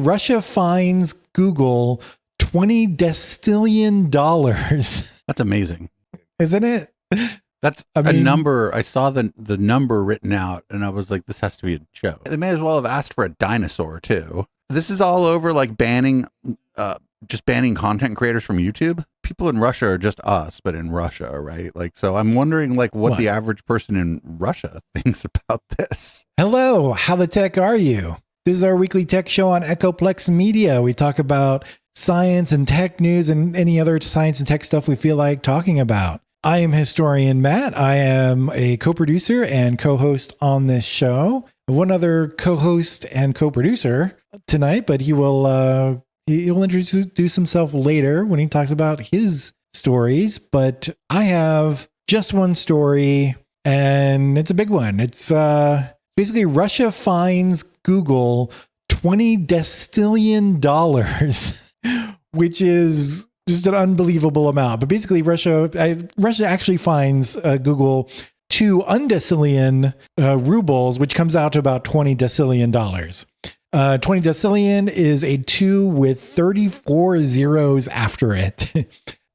Russia fines Google $20 decillion. That's amazing. Isn't it? That's a number. I saw the number written out and I was like, this has to be a joke. They may as well have asked for a dinosaur too. This is all over like just banning content creators from YouTube. People in Russia are just us, but in Russia, right? Like, so I'm wondering like what the average person in Russia thinks about this. Hello, how the tech are you? This is our weekly tech show on Eplex Media. We talk about science and tech news and any other science and tech stuff we feel like talking about. I am historian Matt. I am a co-producer and co-host on this show. One other co-host and co-producer tonight, but he will introduce himself later when he talks about his stories. But I have just one story, and it's a big one. It's basically Russia fines Google $20 decillion, which is just an unbelievable amount. But basically, Russia actually fines Google 2 undecillion rubles, which comes out to about $20 decillion. 20 decillion is a 2 with 34 zeros after it.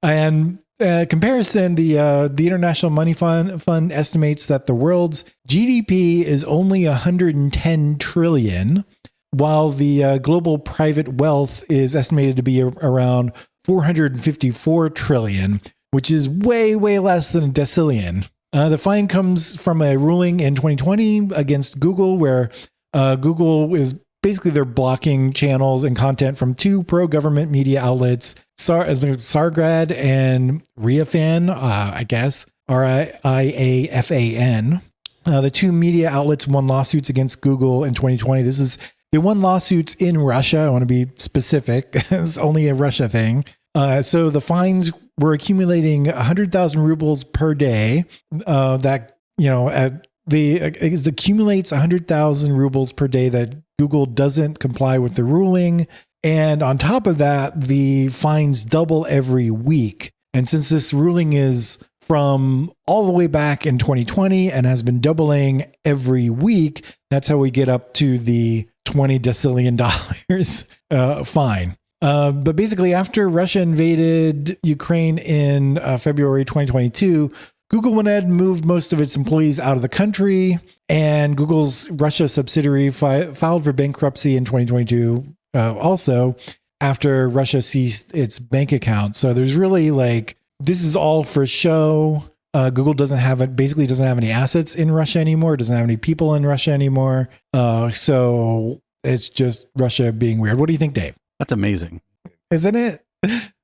And comparison, the International Money Fund estimates that the world's GDP is only 110 trillion, while the global private wealth is estimated to be around 454 trillion, which is way, way less than a decillion. The fine comes from a ruling in 2020 against Google, where Google is basically they're blocking channels and content from 2 pro-government media outlets, Sargrad and Riafan, I guess, Riafan. The 2 media outlets won lawsuits against Google in 2020. They won lawsuits in Russia. I want to be specific. It's only a Russia thing. So the fines were accumulating 100,000 rubles per day. It accumulates 100,000 rubles per day that Google doesn't comply with the ruling. And on top of that, the fines double every week. And since this ruling is from all the way back in 2020 and has been doubling every week, that's how we get up to the $20 decillion fine. But basically, after Russia invaded Ukraine in February 2022, Google went ahead and moved most of its employees out of the country, and Google's Russia subsidiary filed for bankruptcy in 2022 also after Russia seized its bank account. So there's really this is all for show. Google doesn't have any assets in Russia anymore, doesn't have any people in Russia anymore. So it's just Russia being weird. What do you think, Dave? That's amazing. Isn't it?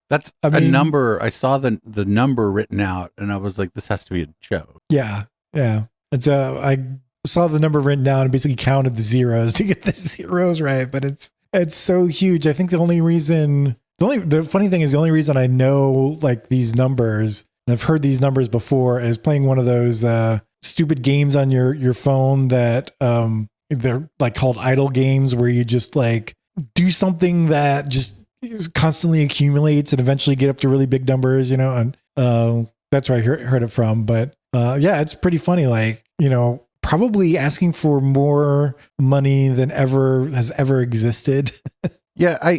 That's a number. I saw the number written out and I was like, this has to be a joke. Yeah. Yeah. And so I saw the number written down and basically counted the zeros to get the zeros right. But it's so huge. I think the funny thing is the only reason I know these numbers, and I've heard these numbers before, is playing one of those stupid games on your phone that they're called idle games, where you just do something that just constantly accumulates and eventually get up to really big numbers, and that's where I heard it from. But yeah, it's pretty funny, probably asking for more money than has ever existed. Yeah,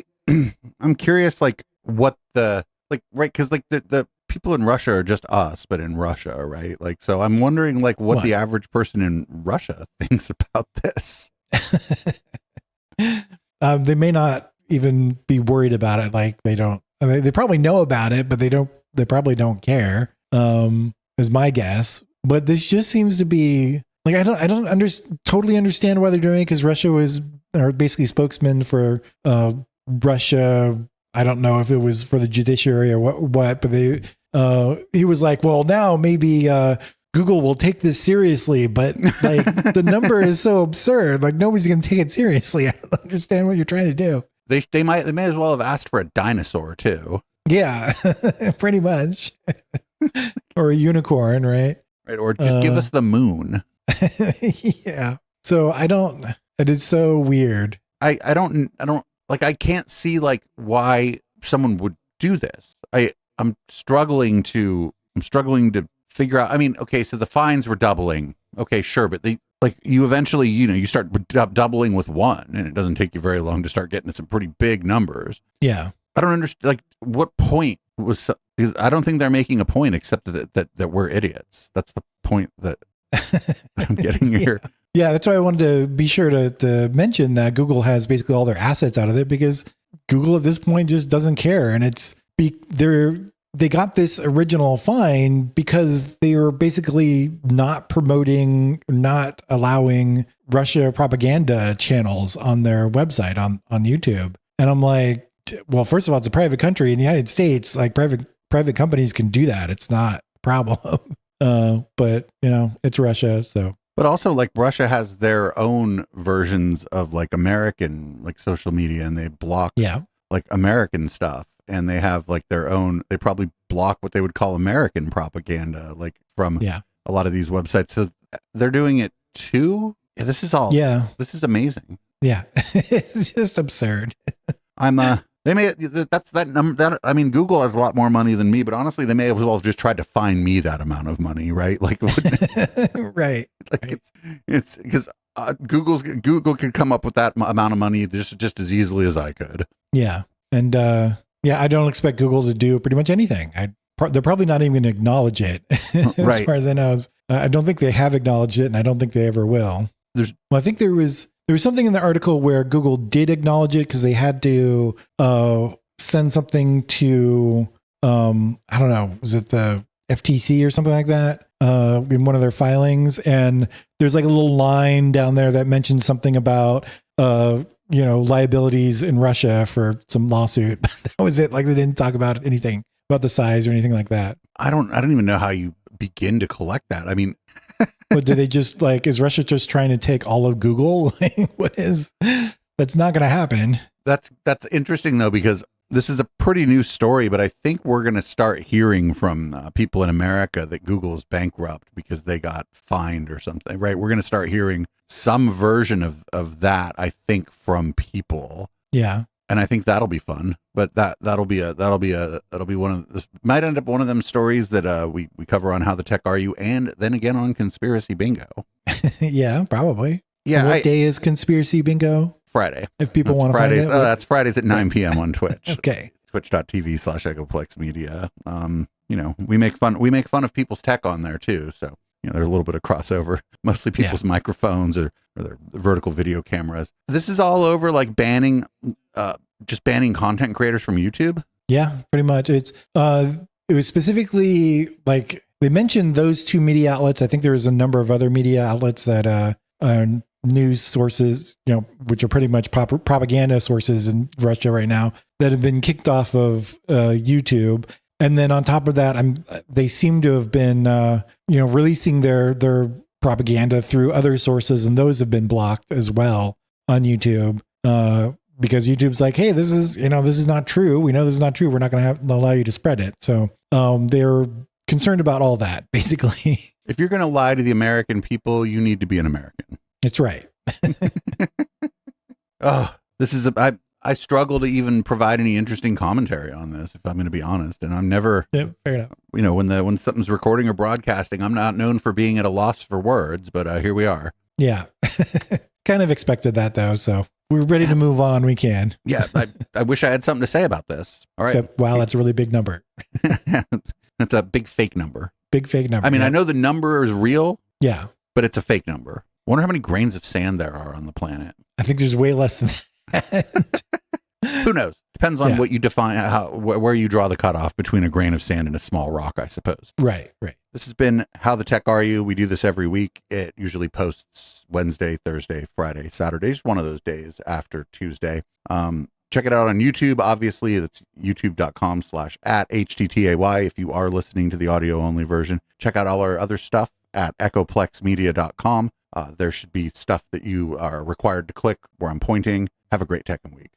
I'm curious what the right, because the people in Russia are just us, but in Russia, right? So I'm wondering what the average person in Russia thinks about this. They may not even be worried about it. They probably know about it, but they probably don't care, is my guess. But this just seems to be I don't totally understand why they're doing it, because Russia was basically spokesman for Russia. I don't know if it was for the judiciary or what, but he was like, well, now maybe Google will take this seriously, but the number is so absurd. Nobody's going to take it seriously. I don't understand what you're trying to do. They may as well have asked for a dinosaur too. Yeah, pretty much. Or a unicorn, right? Right. Or just give us the moon. Yeah. So it is so weird. I can't see why someone would do this. I'm struggling to figure out. I mean, okay, so the fines were doubling. Okay, sure. But like you eventually, you start doubling with one, and it doesn't take you very long to start getting to some pretty big numbers. Yeah. I don't understand. Like, what point was? I don't think they're making a point except that we're idiots. That's the point that I'm getting here. Yeah, that's why I wanted to be sure to mention that Google has basically all their assets out of it, because Google at this point just doesn't care, and they got this original fine because they were basically not allowing Russia propaganda channels on their website on YouTube. And I'm like, well, first of all, it's a private country in the United States. Like private companies can do that. It's not a problem. But it's Russia. So, but also like Russia has their own versions of like American, like social media, and they block like American stuff. And they have like their own, they probably block what they would call American propaganda, like from a lot of these websites. So they're doing it too. Yeah, this is amazing. Yeah. It's just absurd. They may, that's that number that, I mean, Google has a lot more money than me, but honestly, they may as well have just tried to find me that amount of money, right? Like, right. Like it's because Google could come up with that amount of money just as easily as I could. Yeah. And, I don't expect Google to do pretty much anything. They're probably not even going to acknowledge it as far as I know. I don't think they have acknowledged it, and I don't think they ever will. I think there was something in the article where Google did acknowledge it because they had to send something to, I don't know, was it the FTC or something like that in one of their filings? And there's like a little line down there that mentions something about, liabilities in Russia for some lawsuit. That was it. Like they didn't talk about anything about the size or anything like that. I don't even know how you begin to collect that. I mean, but do they just like, is Russia just trying to take all of Google? That's not going to happen. That's interesting though, because this is a pretty new story, but I think we're going to start hearing from people in America that Google is bankrupt because they got fined or something, right? We're going to start hearing some version of that, I think, from people. Yeah. And I think that'll be fun, but that'll be one of this might end up one of them stories that we cover on How the Tech Are You, and then again on Conspiracy Bingo. Yeah, probably. Yeah. What day is Conspiracy Bingo? Friday. If people want to find it. That's Fridays at 9 p.m. on Twitch. Okay. Twitch.tv/Eplex Media. We make fun of people's tech on there too. So, there's a little bit of crossover, mostly people's microphones or their vertical video cameras. This is all over like banning content creators from YouTube. Yeah, pretty much. It was specifically like they mentioned those two media outlets. I think there was a number of other media outlets that are news sources, which are pretty much propaganda sources in Russia right now, that have been kicked off of YouTube. And then on top of that, they seem to have been, releasing their propaganda through other sources, and those have been blocked as well on YouTube. Because YouTube's like, hey, this is not true. We know this is not true. We're not going to allow you to spread it. So they're concerned about all that, basically. If you're going to lie to the American people, you need to be an American. That's right. I struggle to even provide any interesting commentary on this, if I'm going to be honest. And I'm never, fair enough. When something's recording or broadcasting, I'm not known for being at a loss for words, but here we are. Yeah. Kind of expected that though. So we're ready to move on. We can. Yeah. I wish I had something to say about this. All right. Except, wow, that's a really big number. That's a big fake number. Big fake number. I mean, I know the number is real. Yeah. But it's a fake number. I wonder how many grains of sand there are on the planet. I think there's way less than that. Who knows? Depends on what you define, where you draw the cutoff between a grain of sand and a small rock, I suppose. Right. This has been How the Tech Are You? We do this every week. It usually posts Wednesday, Thursday, Friday, Saturday, just one of those days after Tuesday. Check it out on YouTube. Obviously, it's youtube.com/@HTTAY if you are listening to the audio only version. Check out all our other stuff at echoplexmedia.com. There should be stuff that you are required to click where I'm pointing. Have a great tech week.